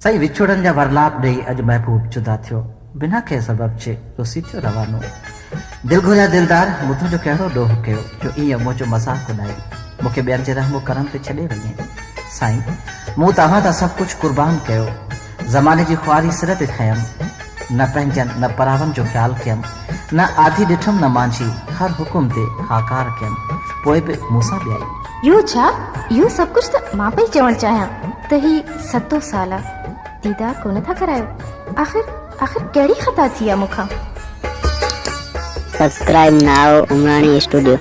सही विछोड़न जा वरलाप ॾेई अॼु महबूब जुदा थियो बिना कंहिं सबब जे रुसी थियो रवानो दिल घुरिया दिलदार मूं तुंहिंजो कहिड़ो ॾोह कयो जो ईअं मुंहिंजो मज़ाक उॾाई मूंखे ॿियनि जे रहमो करम ते छॾे वञे साईं मूं तव्हां तां सभु कुझु कुर्बान कयो ज़माने जी ख्वारी सिर ते खयमि न पंहिंजनि न परावनि जो ख़्यालु कयमि न आधी ॾिठमि न मांझी हर हुकुम ते हाकार कयमि पोइ बि मूंसां ॿियाई यो छा यो सब कुछ तो मां पे चवण चाहियां त ही 7 साल दीदार कोन था करायो आखिर केड़ी खता थी है मुखा सब्सक्राइब नाउ उमरानी स्टूडियो।